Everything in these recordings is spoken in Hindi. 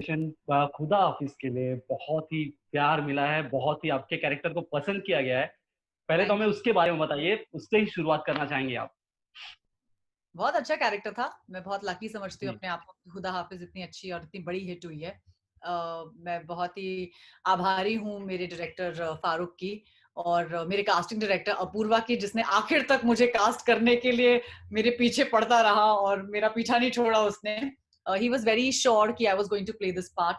खुदा हाफिज के लिए बहुत ही प्यार मिला है, बहुत ही आपके कैरेक्टर को पसंद किया गया है। पहले तो थैंक हमें यू। उसके बारे में बताइए, उससे ही शुरुआत करना चाहेंगे आप? बहुत अच्छा कैरेक्टर था। मैं बहुत लकी समझती हूँ जी, अपने आप को कि खुदा हाफ़िज़ इतनी अच्छी और इतनी बड़ी हिट हुई है। मैं बहुत ही आभारी हूँ मेरे डायरेक्टर फारूक की और मेरे कास्टिंग डायरेक्टर अपूर्वा की, जिसने आखिर तक मुझे कास्ट करने के लिए मेरे पीछे पड़ता रहा और मेरा पीछा नहीं छोड़ा उसने। ही वाज़ वेरी श्योर कि I was going to play this part.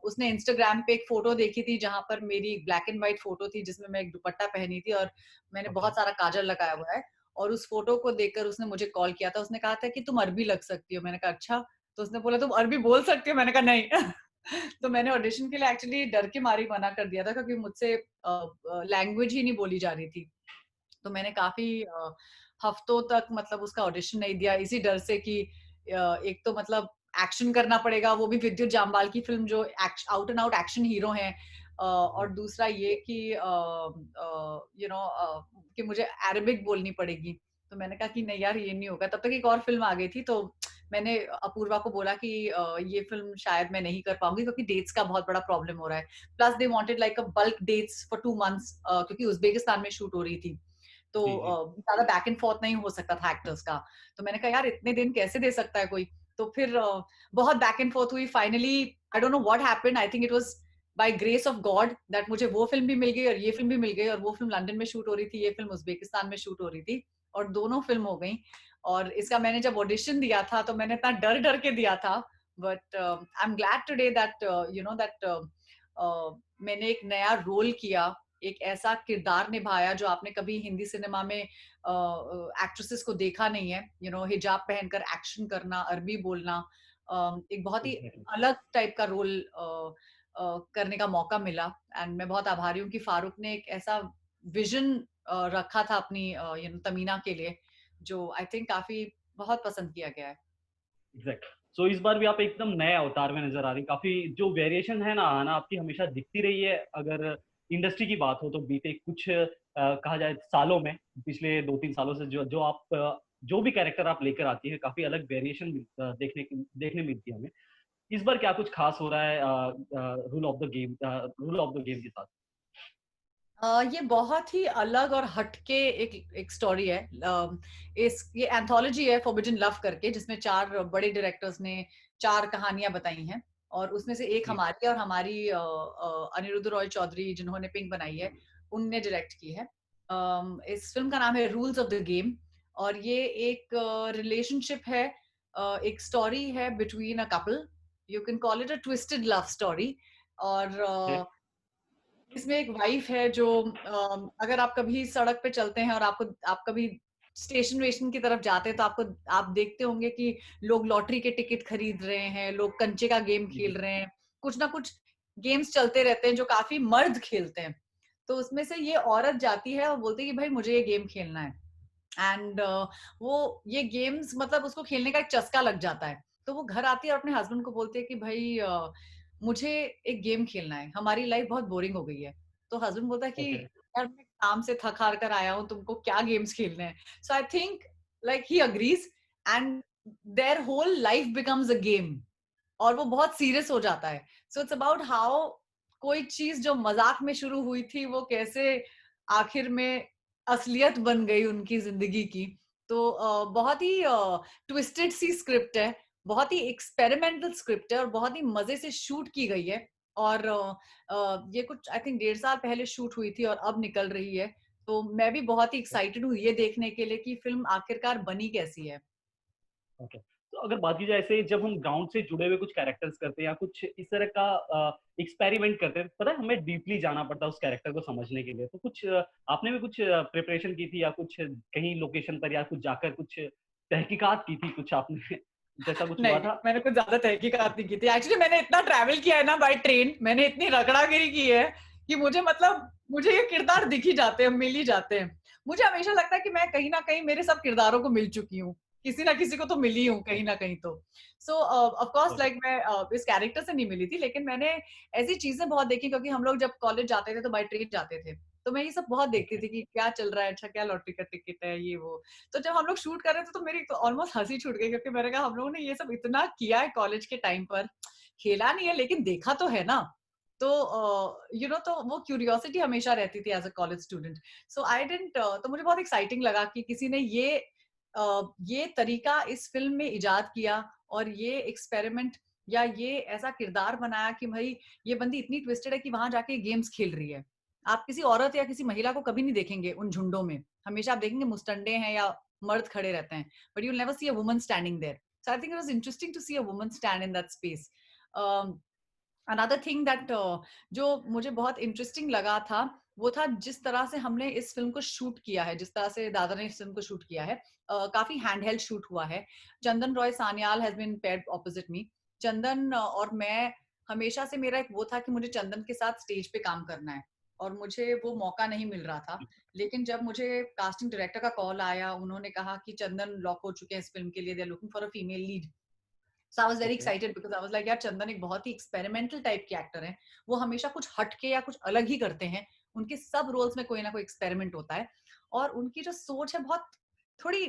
उसने इंस्टाग्राम पे एक फ़ोटो देखी थी जहाँ पर मेरी ब्लैक एंड व्हाइट फ़ोटो थी जिसमें मैं एक दुपट्टा पहनी थी और मैंने ओके। बहुत सारा काजल लगाया हुआ है। और उस फ़ोटो को देखकर उसने मुझे कॉल किया था। उसने कहा था कि तुम अरबी लग सकती हो। मैंने कहा अच्छा? तो उसने बोला तुम अरबी बोल सकती हो? मैंने कहा नहीं। तो मैंने ऑडिशन के लिए एक्चुअली डर के मारे ही मना कर दिया था क्योंकि मुझसे लैंग्वेज ही नहीं बोली जा रही थी। तो मैंने काफ़ी हफ्तों तक मतलब उसका ऑडिशन नहीं दिया इसी डर से कि एक तो मतलब एक्शन करना पड़ेगा, वो भी विद्युत जामवाल की फ़िल्म जो out and out action hero हैं। और जी, दूसरा ये कि कि मुझे अरेबिक बोलनी पड़ेगी। तो मैंने कहा कि नहीं यार ये नहीं होगा। तब तक एक और फ़िल्म आ गई थी तो मैंने अपूर्वा को बोला कि ये फ़िल्म शायद मैं नहीं कर पाऊँगी क्योंकि डेट्स का बहुत बड़ा प्रॉब्लम हो रहा है। Plus they wanted like a bulk dates for 2 months क्योंकि उज़्बेकिस्तान में शूट हो रही थी। तो जी, जी। ज़्यादा बैक एंड फोर्थ नहीं हो सकता था एक्टर्स का। तो मैंने कहा यार इतने दिन कैसे दे सकता है कोई? तो फिर बहुत बैक एंड फोर्थ हुई। Finally I don't know what happened. I think it was by grace of God that मुझे वो फ़िल्म भी मिल गई और ये फ़िल्म भी मिल गई और वो फ़िल्म लंदन में शूट हो रही थी, ये फ़िल्म उज़्बेकिस्तान में शूट हो रही थी और दोनों फ़िल्म हो गई। और इसका मैंने जब ऑडिशन दिया था तो मैंने इतना डर-डर के दिया था। But I am glad today that मैंने एक नया रोल किया, एक ऐसा किरदार निभाया जो आपने कभी हिंदी सिनेमा में एक्ट्रेसेस को देखा नहीं है। हिजाब पहनकर एक्शन करना, अरबी बोलना, एक बहुत ही एग्ज़ैक्टली। अलग टाइप का रोल करने का मौका मिला। एंड मैं बहुत आभारी हूँ कि फारूक ने एक ऐसा विजन रखा था अपनी तमीना के लिए, जो आई थिंक काफ़ी बहुत पसंद किया गया है। एग्ज़ैक्ट। सो इस बार भी आप एकदम नए अवतार में नज़र आ रही हैं। काफ़ी जो वेरिएशन है ना, आना आपकी हमेशा दिखती रही है। अगर इंडस्ट्री की बात हो तो बीते कुछ कहा जाए सालों में, पिछले 2-3 सालों से जो जो आप जो भी कैरेक्टर आप लेकर आती हैं, काफ़ी अलग वेरिएशन देखने मिलती है हमें। इस बार क्या कुछ खास हो रहा है रूल ऑफ द गेम के साथ? ये बहुत ही अलग और हटके एक एक स्टोरी है। ये एंथोलॉजी है फॉरबिडन लव करके, जिसमें 4 बड़े डायरेक्टर्स ने 4 कहानियाँ बताई हैं और उसमें से एक जी, हमारी और हमारी अनिरुद्ध रॉय चौधरी जिन्होंने पिंक बनाई है, उनने डायरेक्ट की है। इस फ़िल्म का नाम है रूल्स ऑफ द गेम और ये एक रिलेशनशिप है, एक स्टोरी है between a couple. You can call it a twisted love story. और ओके, इसमें एक वाइफ है जो अगर आप कभी सड़क पे चलते हैं और आप कभी स्टेशन वेशन की तरफ जाते हैं तो आप देखते होंगे कि लोग लॉटरी के टिकट खरीद रहे हैं, लोग कंचे का गेम जी, खेल जी, रहे हैं, कुछ ना कुछ गेम्स चलते रहते हैं जो काफी मर्द खेलते हैं। तो उसमें से ये औरत जाती है और बोलती है कि भाई मुझे ये गेम खेलना है। एंड वो ये गेम्स मतलब उसको खेलने का एक चस्का लग जाता है। तो वो घर आती है और अपने हस्बैंड को बोलती है कि भाई मुझे एक गेम खेलना है, हमारी लाइफ बहुत बोरिंग हो गई है। तो हस्बैंड बोलता है कि ओके, यार मैं काम से थक हार कर आया हूँ, तुमको क्या गेम्स खेलने हैं? So I think like he agrees and their whole life becomes a game और वो बहुत सीरियस हो जाता है। सो इट्स अबाउट हाउ कोई चीज जो मजाक में शुरू हुई थी वो कैसे आखिर में असलियत बन गई उनकी जिंदगी की। तो बहुत ही ट्विस्टेड सी स्क्रिप्ट है, बहुत ही एक्सपेरिमेंटल स्क्रिप्ट है और बहुत ही मजे से शूट की गई है। और ये कुछ आई थिंक 1.5 साल पहले शूट हुई थी और अब निकल रही है। तो मैं भी बहुत ही एक्साइटेड हूँ ये देखने के लिए कि फिल्म आखिरकार बनी कैसी है। ओके। तो अगर बात की जाए ऐसे जब हम ग्राउंड से जुड़े हुए कुछ कैरेक्टर्स करते हैं या कुछ इस तरह का एक्सपेरिमेंट करते हैं, पता है हमें डीपली जाना पड़ता है उस कैरेक्टर को समझने के लिए। तो कुछ आपने भी कुछ प्रिपरेशन की थी या कुछ कहीं लोकेशन पर या कुछ जाकर कुछ तहकीकात की थी कुछ आपने जैसा कुछ हुआ नहीं, था? मैंने कुछ ज़्यादा तहकीकात नहीं की थी। एक्चुअली मैंने इतना ट्रैवल किया है ना बाय ट्रेन, मैंने इतनी रगड़ागिरी की है कि मुझे ये किरदार दिख ही जाते हैं, मिल ही जाते हैं। मुझे हमेशा लगता है कि मैं कहीं न कहीं मेरे सब किरदारों को मिल चुकी हूँ। किसी न किसी को तो मिली हूँ कहीं न कहीं तो। सो ऑफ कोर्स ओके, लाइक मैं इस कैरेक्टर से नहीं मिली थी, लेकिन मैंने ऐसी चीज़ें बहुत देखी क्योंकि हम लोग जब कॉलेज जाते थे तो बाय ट्रेन जाते थे। तो मैं ये सब बहुत देखती ओके, थी कि क्या चल रहा है, अच्छा क्या लॉटरी का टिकट है, ये वो। तो जब हम लोग शूट कर रहे थे तो मेरी तो ऑलमोस्ट हँसी छूट गई क्योंकि मैंने कहा हम लोगों ने ये सब इतना किया है कॉलेज के टाइम पर खेला नहीं है लेकिन देखा तो है ना। तो तो वो क्यूरियोसिटी हमेशा रहती थी as a college student. So I didn't तो मुझे बहुत एक्साइटिंग लगा कि किसी ने ये तरीका इस फिल्म में इजाद किया और ये एक्सपेरिमेंट या ये ऐसा किरदार बनाया कि भाई ये बंदी इतनी ट्विस्टेड है कि वहां जाके गेम्स खेल रही है। आप किसी औरत या किसी महिला को कभी नहीं देखेंगे उन झुंडों में, हमेशा आप देखेंगे मुस्टंडे हैं या मर्द खड़े रहते हैं, but you will never see a woman standing there. So I think it was interesting to see a woman stand in that space. Another thing that जो मुझे बहुत इंटरेस्टिंग लगा था वो था जिस तरह से हमने इस फिल्म को शूट किया है, जिस तरह से दादा ने इस फिल्म को शूट किया है। काफी हैंडहेल्ड शूट हुआ है। Chandan Roy Sanyal has been paired opposite me. Chandan और मैं, हमेशा से मेरा एक वो था कि मुझे चंदन के साथ स्टेज पे काम करना है और मुझे वो मौका नहीं मिल रहा था। लेकिन जब मुझे कास्टिंग डायरेक्टर का कॉल आया, उन्होंने कहा कि चंदन लॉक हो चुके हैं इस फिल्म के लिए, they are looking for a female lead. So I was very okay. Excited because I was like यार चंदन एक बहुत ही एक्सपेरिमेंटल टाइप के एक्टर हैं। वो हमेशा कुछ हटके या कुछ अलग ही करते हैं। उनके सब रोल्स में कोई ना कोई एक्सपेरिमेंट होता है और उनकी जो सोच है बहुत थोड़ी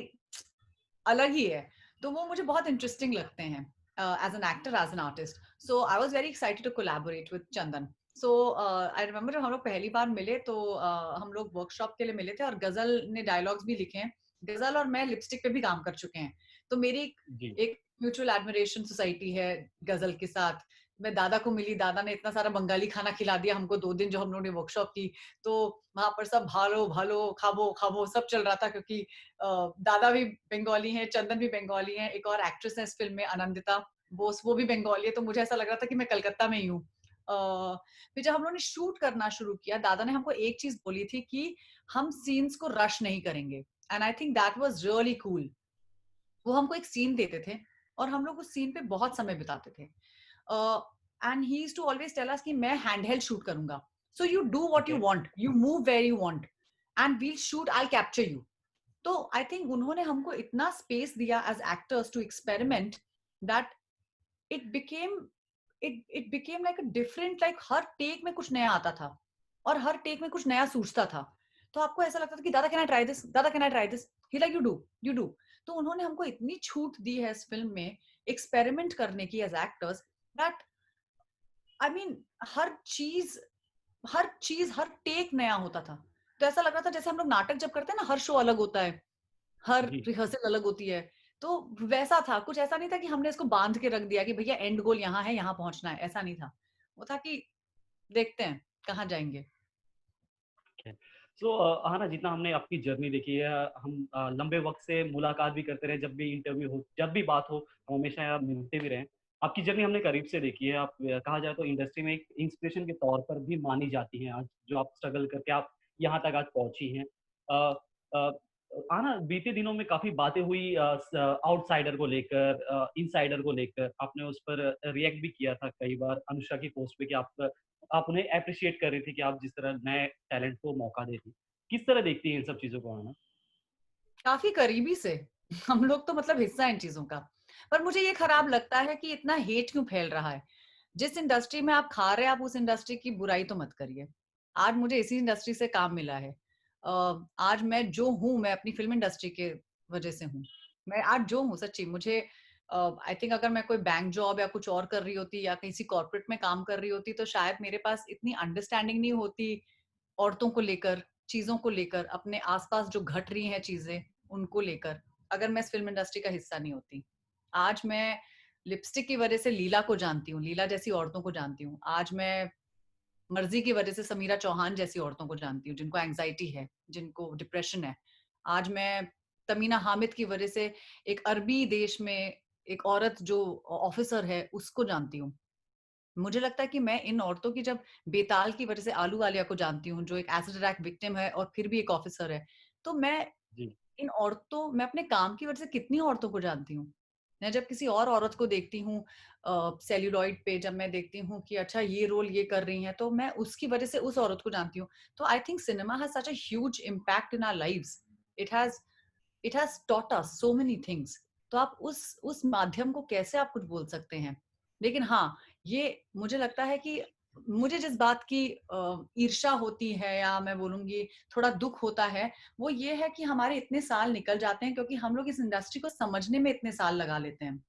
अलग ही है। तो वो मुझे बहुत इंटरेस्टिंग लगते हैं as an actor, as an artist. So I was very excited to collaborate with Chandan. So I remember जब हम लोग पहली बार मिले तो हम लोग वर्कशॉप के लिए मिले थे और गजल ने डायलॉग्स भी लिखे हैं। गजल और मैं लिपस्टिक पे भी काम कर चुके हैं। तो मेरी जी। एक म्यूचुअल एडमिरेशन सोसाइटी है गजल के साथ। मैं दादा को मिली, दादा ने इतना सारा बंगाली खाना खिला दिया हमको 2 दिन जो हम लोगों ने वर्कशॉप की। तो वहां पर सब भालो भालो खाबो खाबो सब चल रहा था क्योंकि दादा भी बंगाली हैं, चंदन भी बंगाली हैं, एक और एक्ट्रेस है इस फिल्म में अनंदिता बोस, वो भी बंगाली है। तो मुझे ऐसा लग रहा था कि मैं कलकत्ता में ही हूँ। फिर जब हम लोगों ने शूट करना शुरू किया, दादा ने हमको एक चीज बोली थी कि हम सीन्स को रश नहीं करेंगे, and I think that was really cool. वो हमको एक सीन देते थे और हम लोग उस सीन पे बहुत समय बिताते थे। And he used to always tell us कि मैं हैंडहेल्ड शूट करूंगा, so you do what you okay. Want, you move where you want, and we'll shoot, I capture you. तो आई थिंक उन्होंने हमको इतना स्पेस दिया as actors to experiment that it became it became like a different, like हर टेक में कुछ नया आता था और हर टेक में कुछ नया सूझता था। तो आपको ऐसा लगता था कि दादा कैन आई ट्राई दिस, दादा can I try this, he like you do. तो उन्होंने हमको इतनी छूट दी है इस फिल्म में एक्सपेरिमेंट करने की as actors that I mean हर चीज हर टेक नया होता था। तो ऐसा लग रहा था जैसे हम लोग नाटक जब करते हैं ना, हर शो अलग होता है, हर जी। रिहर्सल अलग होती है। तो वैसा था, कुछ ऐसा नहीं था कि हमने इसको बांध के रख दिया कि भैया एंड गोल यहाँ है, यहाँ पहुंचना है, ऐसा नहीं था। वो था कि देखते हैं कहाँ जाएंगे। सो हाँ, जितना हमने आपकी जर्नी देखी है, हम लंबे वक्त से मुलाकात भी करते रहे, जब भी इंटरव्यू हो, जब भी बात हो, हम हमेशा मिलते भी रहे। आपकी जर्नी हमने करीब से देखी है। आप कहा जाए तो इंडस्ट्री में एक इंस्पिरेशन के तौर पर भी मानी जाती हैं आज, जो आप स्ट्रगल करके आप यहाँ तक आज पहुंची हैं। ना बीते दिनों में काफी बातें हुई आउटसाइडर को लेकर, इनसाइडर को लेकर। आपने उस पर रिएक्ट भी किया था कई बार अनुष्का की पोस्ट पे कि आप उन्हें एप्रिशिएट कर रही थी कि आप जिस तरह नए टैलेंट को मौका देती। किस तरह देखती हैं इन सब चीज़ों को आना? काफी करीबी से हम लोग तो मतलब हिस्सा हैं इन चीजों का। पर मुझे ये खराब लगता है कि इतना हेट क्यों फैल रहा है। जिस इंडस्ट्री में आप खा रहे हैं, आप उस इंडस्ट्री की बुराई तो मत करिए। आज मुझे इसी इंडस्ट्री से काम मिला है। आज मैं जो हूँ, मैं अपनी फिल्म इंडस्ट्री के वजह से हूँ। मैं आज जो हूँ सच्ची, मुझे आई थिंक अगर मैं कोई बैंक जॉब या कुछ और कर रही होती या किसी कॉर्पोरेट में काम कर रही होती तो शायद मेरे पास इतनी अंडरस्टैंडिंग नहीं होती औरतों को लेकर, चीजों को लेकर, अपने आसपास जो घट रही हैं चीजें उनको लेकर, अगर मैं इस फिल्म इंडस्ट्री का हिस्सा नहीं होती। आज मैं लिपस्टिक की वजह से लीला को जानती हूँ, लीला जैसी औरतों को जानती हूँ। आज मैं मर्जी की वजह से समीरा चौहान जैसी औरतों को जानती हूँ जिनको एंग्जाइटी है, जिनको डिप्रेशन है। आज मैं तमीना हामिद की वजह से एक अरबी देश में एक औरत जो ऑफिसर है उसको जानती हूँ। मुझे लगता है कि मैं इन औरतों की जब बेताल की वजह से आलू वालिया को जानती हूँ जो एक एसिड अटैक विक्टिम है और फिर भी एक ऑफिसर है, तो जी। मैं अपने काम की वजह से कितनी औरतों को जानती हूँ। मैं जब किसी और औरत को देखती हूँ सेल्यूलॉइड पे, जब मैं देखती हूँ कि अच्छा ये रोल ये कर रही हैं, तो मैं उसकी वजह से उस औरत को जानती हूँ। तो I think cinema has such a huge impact in our lives. It has it has taught us so many things. तो आप उस माध्यम को कैसे आप कुछ बोल सकते हैं। लेकिन हाँ, ये मुझे लगता है कि मुझे जिस बात की ईर्ष्या होती है या मैं बोलूंगी थोड़ा दुख होता है, वो ये है कि हमारे इतने साल निकल जाते हैं क्योंकि हम लोग इस इंडस्ट्री को समझने में इतने साल लगा लेते हैं।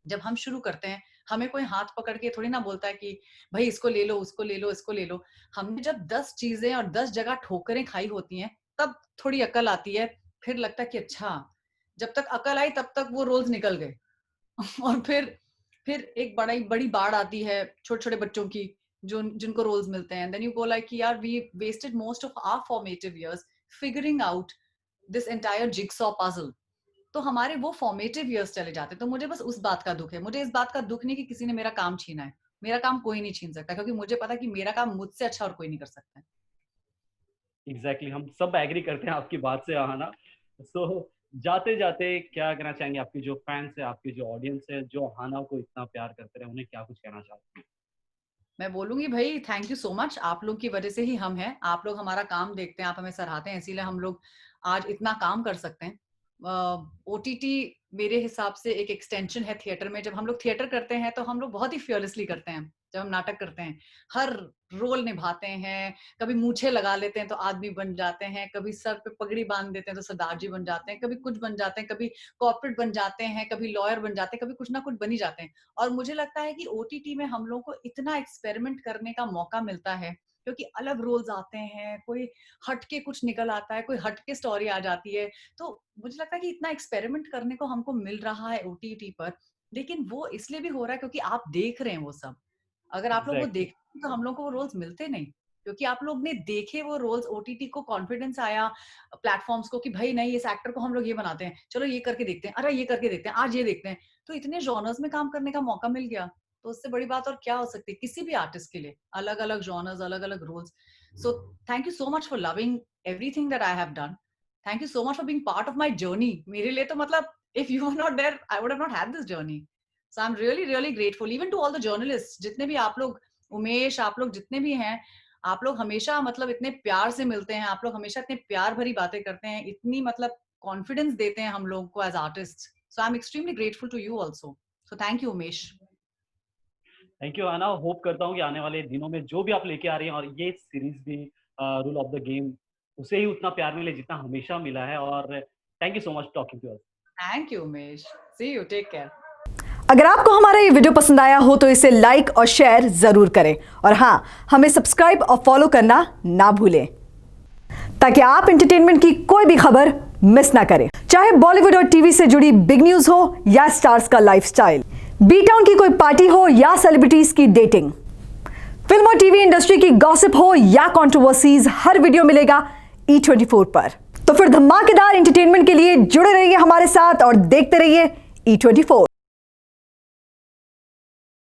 जब हम शुरू करते हैं, हमें कोई हाथ पकड़ के थोड़ी ना बोलता है कि भाई इसको ले लो, उसको ले लो, इसको ले लो। हमने जब 10 चीजें और 10 जगह ठोकरें खाई होती हैं, तब थोड़ी अकल आती है। फिर लगता है कि अच्छा, जब तक अकल आई तब तक वो रोल्स निकल गए। और फिर एक बड़ी बाढ़ आती है छोटे छोटे बच्चों की, जो जिनको रोल्स मिलते हैं। देन यू गो लाइक कि यार we wasted most of our formative years figuring out this entire jigsaw puzzle. तो हमारे वो फॉर्मेटिव इयर्स चले जाते हैं। तो मुझे बस उस बात का दुख है। मुझे इस बात का दुख नहीं कि किसी ने मेरा काम छीना है। मेरा काम कोई नहीं छीन सकता, क्योंकि मुझे पता है कि मेरा काम मुझसे अच्छा और कोई नहीं कर सकता है। एग्जैक्टली, हम सब एग्री करते हैं आपकी बात से आहाना। सो जाते जाते क्या कहना चाहेंगे, आपके जो फैंस है, आपकी जो ऑडियंस है, जो आहाना को इतना प्यार करते रहे, उन्हें क्या कुछ कहना चाहते हैं? मैं बोलूंगी भाई थैंक यू सो मच। आप लोग की वजह से ही हम हैं। आप लोग हमारा काम देखते हैं, आप हमें सराहते हैं, इसीलिए हम लोग आज इतना काम कर सकते हैं। ओटीटी मेरे हिसाब से एक एक्सटेंशन है थिएटर में। जब हम लोग थिएटर करते हैं तो हम लोग बहुत ही फियरलेसली करते हैं। जब हम नाटक करते हैं हर रोल निभाते हैं। कभी मूछे लगा लेते हैं तो आदमी बन जाते हैं, कभी सर पे पगड़ी बांध देते हैं तो सरदार जी बन जाते हैं, कभी कुछ बन जाते हैं, कभी कॉर्पोरेट बन जाते हैं, कभी लॉयर बन जाते हैं, कभी कुछ ना कुछ बन ही जाते हैं। और मुझे लगता है कि ओटीटी में हम लोग को इतना एक्सपेरिमेंट करने का मौका मिलता है, क्योंकि अलग रोल्स आते हैं, कोई हटके कुछ निकल आता है, कोई हटके स्टोरी आ जाती है। तो मुझे लगता है कि इतना एक्सपेरिमेंट करने को हमको मिल रहा है ओटीटी पर। लेकिन वो इसलिए भी हो रहा है क्योंकि आप देख रहे हैं वो सब। अगर आप लोग वो एग्जैक्टली, देखते तो हम लोग को वो रोल्स मिलते नहीं, क्योंकि आप लोग ने देखे वो रोल्स। ओटीटी को कॉन्फिडेंस आया प्लेटफॉर्म्स को कि भाई नहीं, इस एक्टर को हम लोग ये बनाते हैं, चलो ये करके देखते हैं, अरे ये करके देखते हैं, आज ये देखते हैं। तो इतने जॉनर्स में काम करने का मौका मिल गया, तो उससे बड़ी बात और क्या हो सकती है किसी भी आर्टिस्ट के लिए। अलग अलग जॉनर्स, अलग अलग roles. So thank you so much for loving everything that I have done. Thank you so much for being part of my journey. मेरे लिए तो मतलब if you were not there I would have not had this journey. So I am really really grateful even to all the journalist, जितने भी आप लोग, उमेश, आप लोग जितने भी हैं। आप लोग हमेशा मतलब इतने प्यार से मिलते हैं, आप लोग हमेशा इतने प्यार भरी बातें करते हैं, इतनी मतलब कॉन्फिडेंस देते हैं हम लोग को as artist. So I am extremely grateful to you also. So thank you Umesh. Thank you Aahana. Hope करता हूँ कि आने वाले दिनों में जो भी आप लेके आ रही हैं, और ये सीरीज भी रूल ऑफ द गेम, उसे ही उतना प्यार मिले जितना हमेशा मिला है। और thank you so much talking to us. Thank you Umesh. See you, take care. अगर आपको हमारा ये वीडियो पसंद आया हो तो इसे लाइक और शेयर जरूर करें, और हाँ, हमें सब्सक्राइब और फॉलो करना ना भूलें, ताकि आप एंटरटेनमेंट की कोई भी खबर मिस ना करें। चाहे बॉलीवुड और टीवी से जुड़ी बिग न्यूज हो या स्टार्स का लाइफस्टाइल, बी टाउन की कोई पार्टी हो या सेलिब्रिटीज की डेटिंग, फिल्म और टीवी इंडस्ट्री की गॉसिप हो या कंट्रोवर्सीज, हर वीडियो मिलेगा E24 पर। तो फिर धमाकेदार एंटरटेनमेंट के लिए जुड़े रहिए हमारे साथ और देखते रहिए E24।